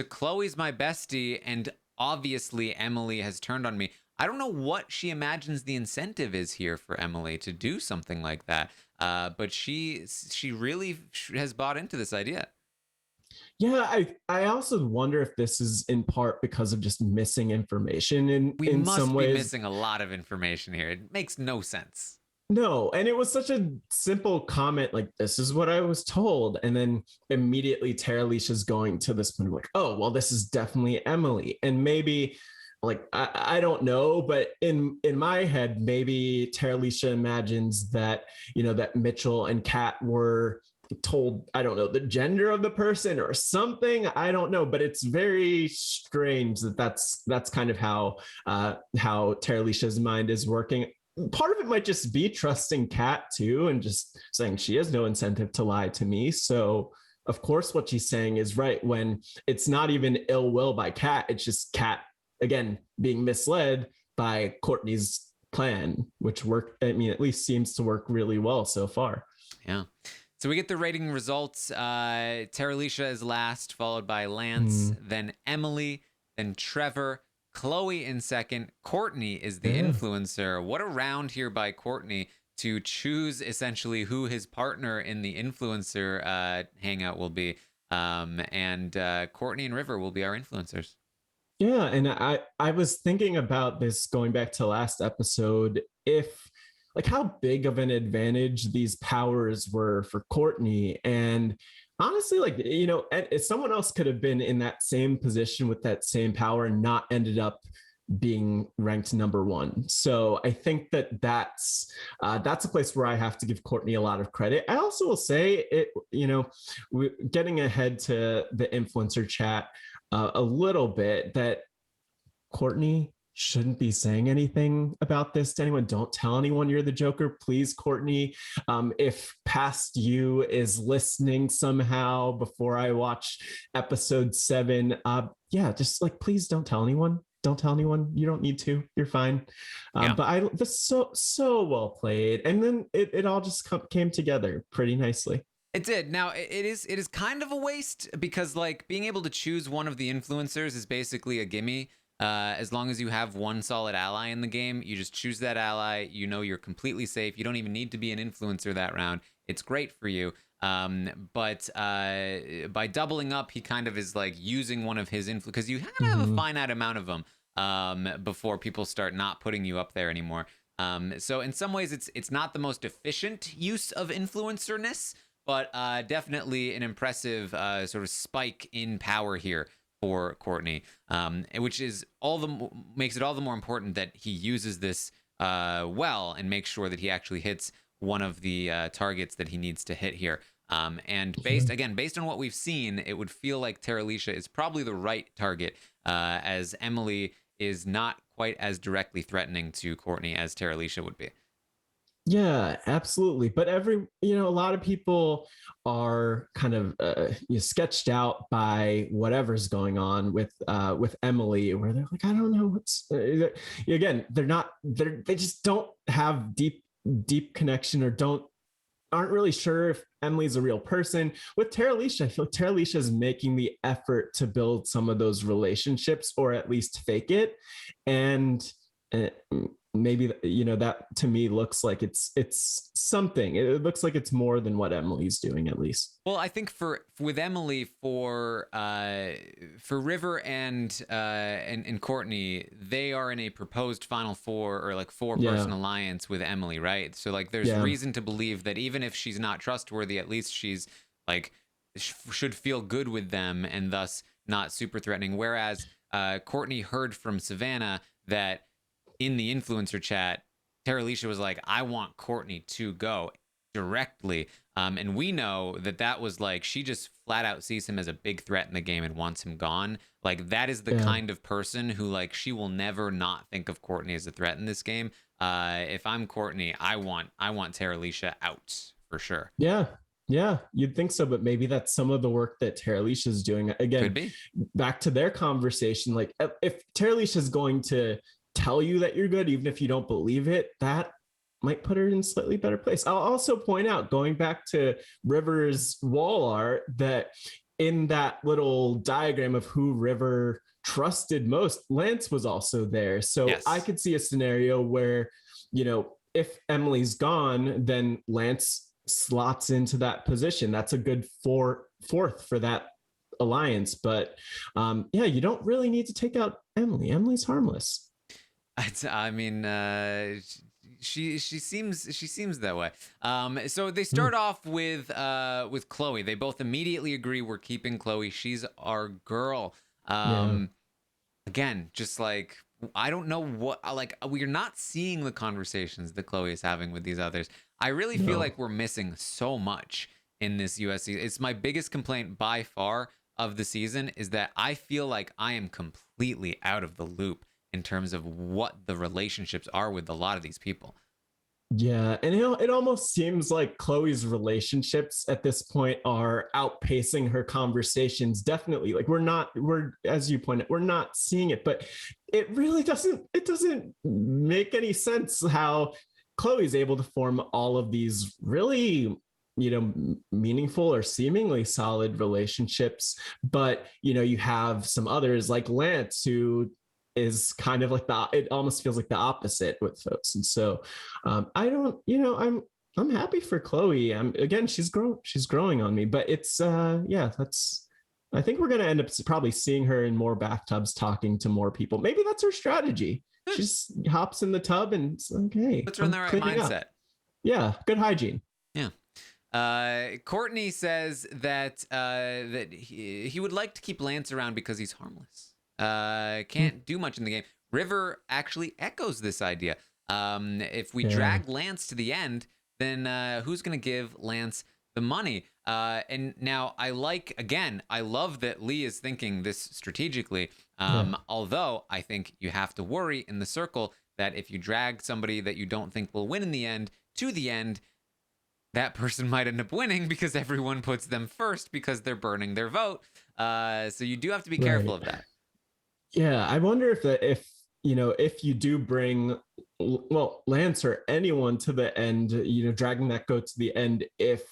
Chloe's my bestie, and obviously Emily has turned on me. I don't know what she imagines the incentive is here for Emily to do something like that, but she really has bought into this idea. Yeah, I also wonder if this is in part because of just missing information in some ways. We must be missing a lot of information here. It makes no sense. No, and it was such a simple comment, like, this is what I was told. And then immediately Terralisha's going to this point of like, oh, well, this is definitely Emily. And maybe, like, I don't know, but in my head, maybe Terralisha imagines that, that Mitchell and Kat were told, I don't know, the gender of the person or something. I don't know, but it's very strange that that's kind of how Terralisha's mind is working. Part of it might just be trusting Kat too, and just saying she has no incentive to lie to me. So of course what she's saying is right, when it's not even ill will by Kat, it's just Kat again being misled by Courtney's plan, which worked. I mean, at least seems to work really well so far. Yeah. So we get the rating results. Terralisha is last, followed by Lance, then Emily, then Trevor, Chloe in second. Courtney is the influencer. What a round here by Courtney to choose essentially who his partner in the influencer hangout will be. And Courtney and River will be our influencers. Yeah, and I was thinking about this going back to last episode, if like how big of an advantage these powers were for Courtney. And honestly, like, you know, if someone else could have been in that same position with that same power and not ended up being ranked number one. So I think that's a place where I have to give Courtney a lot of credit. I also will say it, you know, getting ahead to the influencer chat a little bit, that Courtney shouldn't be saying anything about this to anyone. Don't tell anyone you're the Joker, please, Courtney. If past you is listening somehow before I watch episode 7, yeah, just like, please don't tell anyone. Don't tell anyone. You don't need to. You're fine. But this so well played, and then it all just came together pretty nicely. It did. Now it is kind of a waste, because like being able to choose one of the influencers is basically a gimme. As long as you have one solid ally in the game, you just choose that ally. You know you're completely safe. You don't even need to be an influencer that round. It's great for you. But by doubling up, he kind of is like using one of his because you kind of have a finite amount of them before people start not putting you up there anymore. So in some ways, it's not the most efficient use of influencerness, but definitely an impressive sort of spike in power here for Courtney, which is makes it all the more important that he uses this well and makes sure that he actually hits one of the targets that he needs to hit here. And based on what we've seen, it would feel like Terralisha is probably the right target, as Emily is not quite as directly threatening to Courtney as Terralisha would be. Yeah, absolutely. But a lot of people are kind of sketched out by whatever's going on with Emily, where they're like, I don't know what's again, they just don't have deep connection, or aren't really sure if Emily's a real person. With Terralisha, I feel like Terralisha is making the effort to build some of those relationships, or at least fake it. And maybe, that to me looks like it's something. It looks like it's more than what Emily's doing, at least. Well, I think with Emily, for River and Courtney, they are in a proposed Final Four, or like 4-person alliance with Emily, right? So like there's reason to believe that even if she's not trustworthy, at least she's like should feel good with them, and thus not super threatening. Whereas Courtney heard from Savannah that in the influencer chat, Terralisha was like, I want Courtney to go directly. And we know that was like, she just flat out sees him as a big threat in the game and wants him gone. Like, that is the kind of person who, like, she will never not think of Courtney as a threat in this game. If I'm Courtney, I want Terralisha out for sure. Yeah, you'd think so, but maybe that's some of the work that Terralisha is doing. Again, could be. Back to their conversation, like, if Terralisha is going to tell you that you're good, even if you don't believe it, that might put her in a slightly better place. I'll also point out, going back to River's wall art, that in that little diagram of who River trusted most, Lance was also there. So yes. I could see a scenario where, if Emily's gone, then Lance slots into that position. That's a good fourth for that alliance. But you don't really need to take out Emily. Emily's harmless. I mean, she seems that way. So they start off with Chloe. They both immediately agree we're keeping Chloe. She's our girl. Again, just like, I don't know what, like, we're not seeing the conversations that Chloe is having with these others. I really feel like we're missing so much in this USC. It's my biggest complaint by far of the season, is that I feel like I am completely out of the loop in terms of what the relationships are with a lot of these people. Yeah, and it almost seems like Chloe's relationships at this point are outpacing her conversations. Definitely, like we're as you pointed, we're not seeing it, but it really doesn't make any sense how Chloe's able to form all of these really, meaningful or seemingly solid relationships, but you have some others like Lance who is kind of like it almost feels like the opposite with folks. And so I don't, I'm happy for Chloe. Again, she's growing on me, but it's I think we're going to end up probably seeing her in more bathtubs talking to more people. Maybe that's her strategy. She just hops in the tub and it's okay. Puts her in the right mindset. Up. Yeah. Good hygiene. Yeah. Courtney says that he would like to keep Lance around because he's harmless. Can't do much in the game. River actually echoes this idea. If we drag Lance to the end, then who's going to give Lance the money? And now I love that Lee is thinking this strategically. Although I think you have to worry in the circle that if you drag somebody that you don't think will win in the end to the end, that person might end up winning because everyone puts them first because they're burning their vote. So you do have to be careful of that. Yeah, I wonder if you do bring Lance or anyone to the end, dragging that goat to the end, if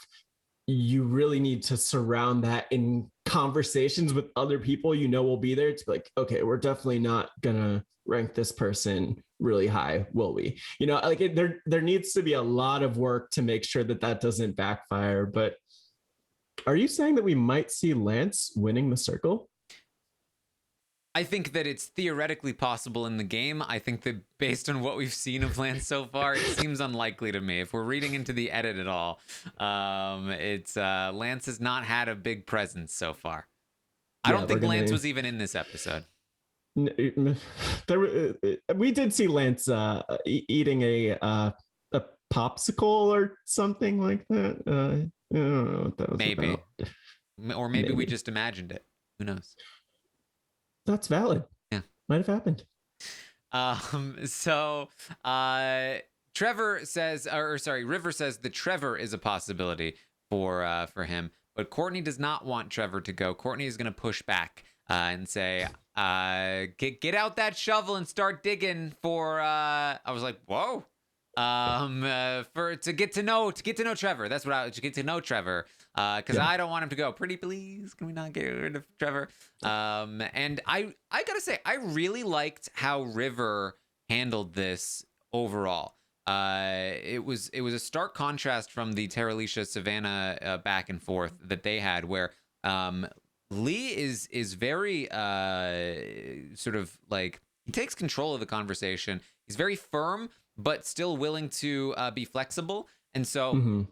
you really need to surround that in conversations with other people will be there to be like, okay, we're definitely not gonna rank this person really high, will we? There needs to be a lot of work to make sure that doesn't backfire. But are you saying that we might see Lance winning the circle? I think that it's theoretically possible in the game. I think that based on what we've seen of Lance so far, it seems unlikely to me. If we're reading into the edit at all, it's Lance has not had a big presence so far. I don't think Lance was even in this episode. We did see Lance eating a popsicle or something like that. I don't know what that was. Maybe. About. Or maybe we just imagined it. Who knows? That's valid. Yeah. Might have happened. So River says that Trevor is a possibility for him, but Courtney does not want Trevor to go. Courtney is going to push back and say, get out that shovel and start digging for, I was like, whoa. To get to know Trevor. That's what to get to know Trevor. Because I don't want him to go. Pretty please, can we not get rid of Trevor? And I gotta say, I really liked how River handled this overall. It was a stark contrast from the Tara Alicia Savannah back and forth that they had, where Lee is very sort of like, he takes control of the conversation. He's very firm, but still willing to be flexible. And so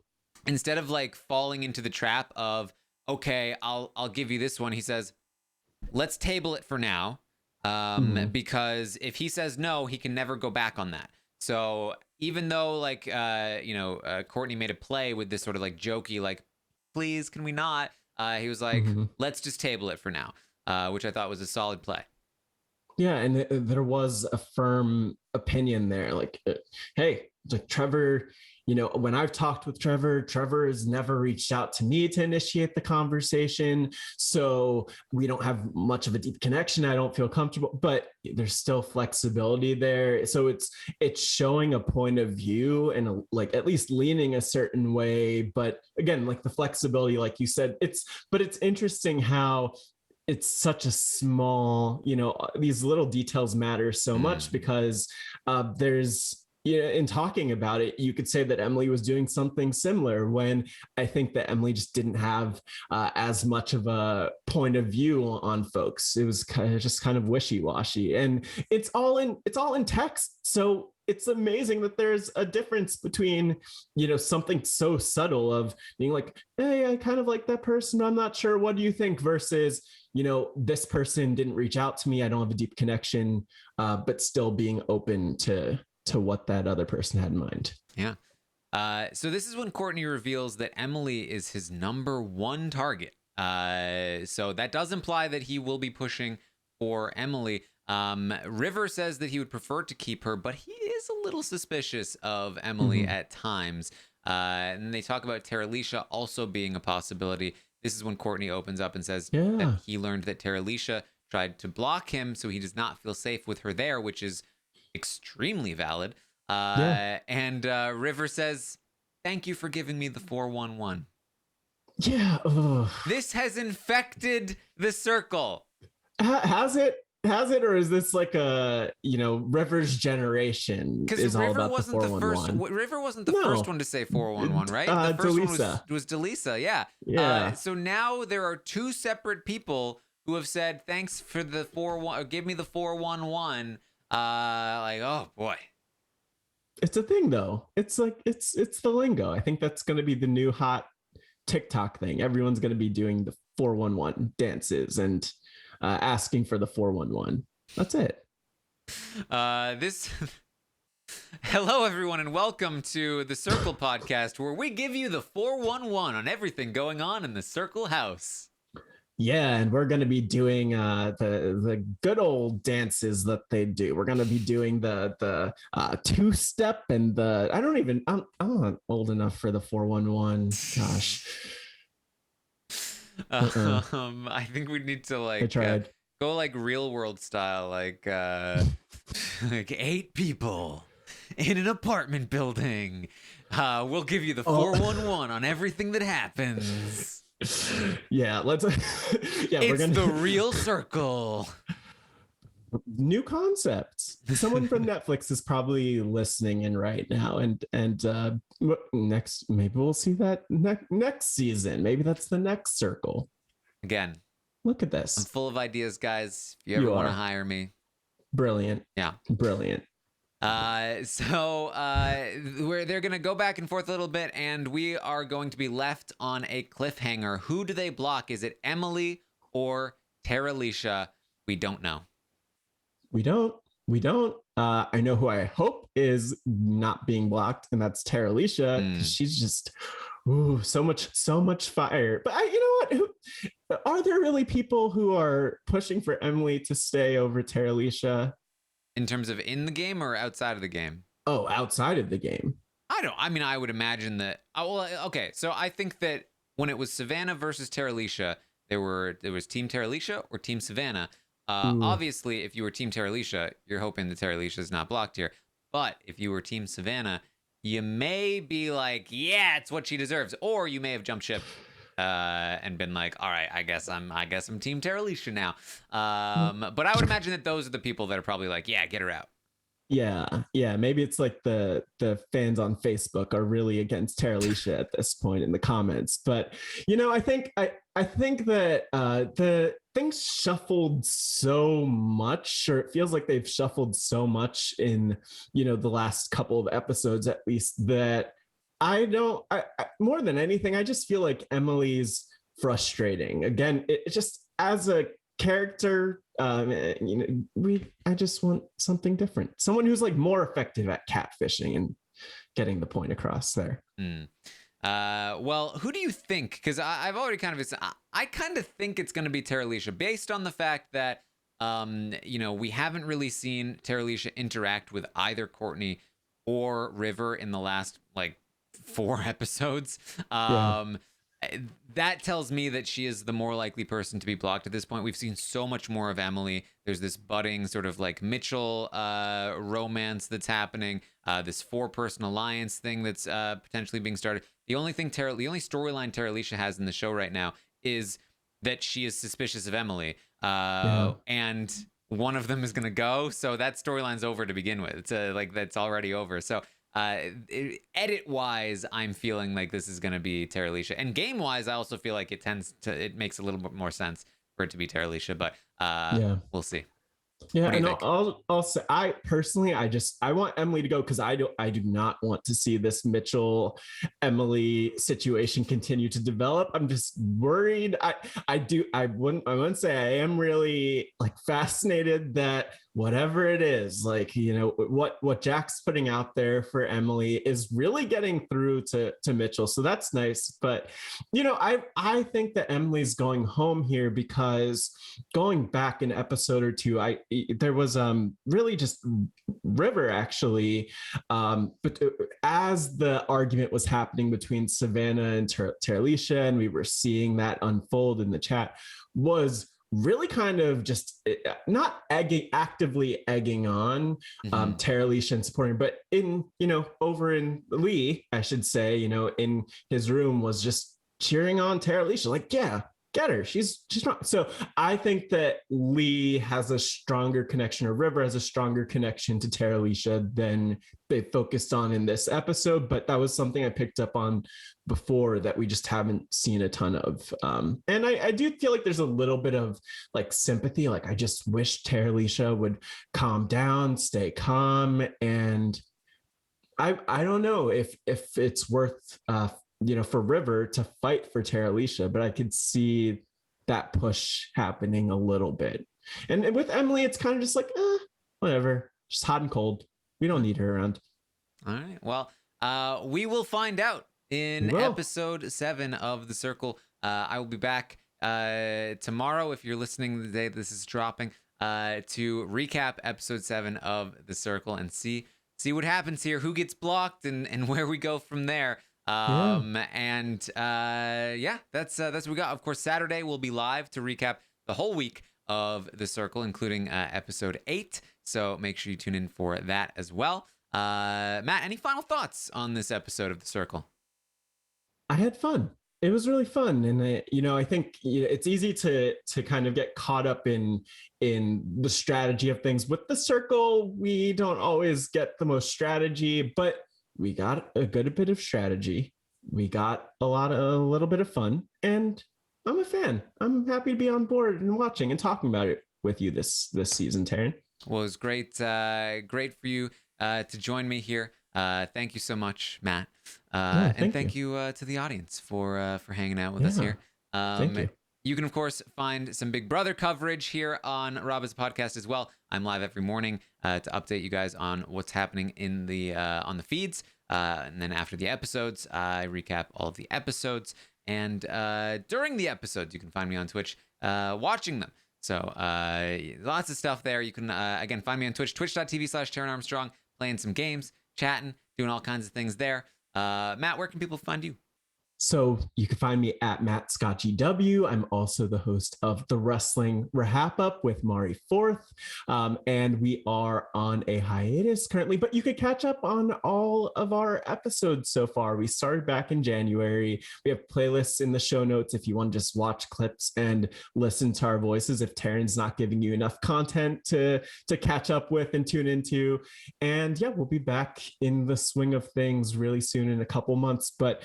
instead of like falling into the trap of, okay, I'll give you this one, he says, let's table it for now. Because if he says no, he can never go back on that. So even though like, Courtney made a play with this sort of like jokey, like, please, can we not? He was like, let's just table it for now, which I thought was a solid play. Yeah, and there was a firm opinion there. Like, hey, like Trevor, when I've talked with Trevor has never reached out to me to initiate the conversation. So we don't have much of a deep connection. I don't feel comfortable, but there's still flexibility there. So it's showing a point of view and like at least leaning a certain way. But again, like the flexibility, like you said, it's interesting how it's such a small, these little details matter so much because there's, in talking about it, you could say that Emily was doing something similar when I think that Emily just didn't have as much of a point of view on folks. It was kind of wishy-washy, and it's all in text. So it's amazing that there's a difference between, something so subtle of being like, hey, I kind of like that person, but I'm not sure. What do you think? Versus, this person didn't reach out to me. I don't have a deep connection, but still being open to what that other person had in mind. Yeah. So this is when Courtney reveals that Emily is his number one target. So that does imply that he will be pushing for Emily. River says that he would prefer to keep her, but he is a little suspicious of Emily at times. And they talk about Terralisha also being a possibility. This is when Courtney opens up and says that he learned that Terralisha tried to block him, so he does not feel safe with her there, which is extremely valid. And River says, "Thank you for giving me the 411." Yeah. Ugh. This has infected the circle. Has it? Has it, or is this like a River's generation? Because River wasn't the first. River wasn't the first one to say 411, right? The first one was Delisa. Yeah. Yeah. So now there are two separate people who have said, "Thanks for the 411. Give me the 411." Like, oh boy. It's a thing though. It's like it's the lingo. I think that's going to be the new hot TikTok thing. Everyone's going to be doing the 411 dances and asking for the 411. That's it. Hello everyone and welcome to the Circle podcast, where we give you the 411 on everything going on in the Circle house. Yeah, and we're going to be doing the good old dances that they do. We're going to be doing the two-step and I'm not old enough for the 411. Gosh. I think we need to go like real world style, like 8 people in an apartment building. We'll give you the 411 on everything that happens. Yeah, let's. We're gonna the real circle. New concepts. Someone from Netflix is probably listening in right now, and next maybe we'll see that next season. Maybe that's the next circle. Again, look at this. I'm full of ideas, guys. If you ever want to hire me, brilliant. Yeah, brilliant. So they're gonna go back and forth a little bit, and we are going to be left on a cliffhanger. Who do they block? Is it Emily or Terralisha? We don't know. We don't. I know who I hope is not being blocked, and that's Terralisha. She's just so much fire. But you know what? Are there really people who are pushing for Emily to stay over Terralisha? In terms of in the game or outside of the game? Oh, outside of the game. I would imagine that. Okay. So I think that when it was Savannah versus Terralisha, there was Team Terralisha or Team Savannah. Obviously, if you were Team Terralisha, you're hoping that Terralisha is not blocked here. But if you were Team Savannah, you may be like, yeah, it's what she deserves. Or you may have jumped ship and been like, all right, I guess I'm Team Terralisha now. But I would imagine that those are the people that are probably like, yeah, get her out. Yeah. Maybe it's like the fans on Facebook are really against Terralisha at this point in the comments. But I think that the things shuffled so much, or it feels like they've shuffled so much in the last couple of episodes at least, that I more than anything, I just feel like Emily's frustrating. Again, it just as a character, I just want something different. Someone who's like more effective at catfishing and getting the point across there. Well, who do you think? Because I've already I kind of think it's going to be Terralisha, based on the fact that we haven't really seen Terralisha interact with either Courtney or River in the last 4 episodes. That tells me that she is the more likely person to be blocked at this point. We've seen so much more of Emily. There's this budding sort of Mitchell romance that's happening. This 4-person alliance thing that's potentially being started. The only storyline Terralisha has in the show right now is that she is suspicious of Emily. And one of them is going to go. So that storyline's over to begin with. It's that's already over. So edit wise, I'm feeling like this is going to be Terralisha, and game wise, I also feel like it makes a little bit more sense for it to be Terralisha, but we'll see. Yeah, What do you and think? I'll say I personally I want Emily to go because I do not want to see this Mitchell Emily situation continue to develop. I'm just worried. I wouldn't say I am really like fascinated that whatever it is, like, you know, what Jack's putting out there for Emily is really getting through to Mitchell. So that's nice. But you know, I think that Emily's going home here because going back an episode or two, there was really just River actually, but as the argument was happening between Savannah and Terlisha, and we were seeing that unfold in the chat, was really kind of just not actively egging on Terlisha and supporting, but in, you know, over in Lee, I should say, you know, in his room was just cheering on Terlisha, like, yeah, get her. She's not. So I think that Lee has a stronger connection, or River has a stronger connection to Teralisha than they focused on in this episode. But that was something I picked up on before that we just haven't seen a ton of. And I do feel like there's a little bit of like sympathy. Like I just wish Teralisha would calm down, stay calm, and I don't know if it's worth you know, for River to fight for Teralisha, but I could see that push happening a little bit. And with Emily, it's kind of just like, whatever, just hot and cold. We don't need her around. All right. Well, we will find out in episode 7 of The Circle. I will be back tomorrow, if you're listening the day this is dropping, to recap episode 7 of The Circle and see what happens here, who gets blocked, and where we go from there. Yeah, that's what we got. Of course, Saturday we'll be live to recap the whole week of The Circle, including episode 8. So make sure you tune in for that as well. Matt, any final thoughts on this episode of The Circle? I had fun. It was really fun, and you know, I think, you know, it's easy to kind of get caught up in the strategy of things. With The Circle, we don't always get the most strategy, but we got a good bit of strategy. We got a little bit of fun, and I'm a fan. I'm happy to be on board and watching and talking about it with you this season, Taran. Well, it was great for you to join me here. Thank you so much, Matt. And thank you to the audience for hanging out with us here. Thank you. You can, of course, find some Big Brother coverage here on RHAPup's podcast as well. I'm live every morning to update you guys on what's happening in the on the feeds. And then after the episodes, I recap all of the episodes. And during the episodes, you can find me on Twitch watching them. So lots of stuff there. You can, again, find me on Twitch, twitch.tv/Taran Armstrong, playing some games, chatting, doing all kinds of things there. Matt, where can people find you? So you can find me at Matt Scott GW. I'm also the host of the Wrestling RHAPup with Mari Forth. And we are on a hiatus currently, but you could catch up on all of our episodes so far. We started back in January. We have playlists in the show notes if you want to just watch clips and listen to our voices if Taran's not giving you enough content to catch up with and tune into. And yeah, we'll be back in the swing of things really soon in a couple months. But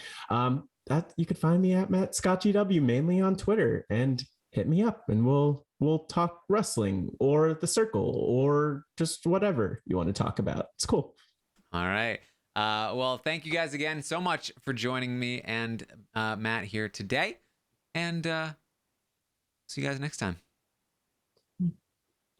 that you could find me at Matt Scott GW, mainly on Twitter, and hit me up and we'll talk wrestling or The Circle or just whatever you want to talk about. It's cool. All right. Well, thank you guys again so much for joining me and Matt here today. And see you guys next time.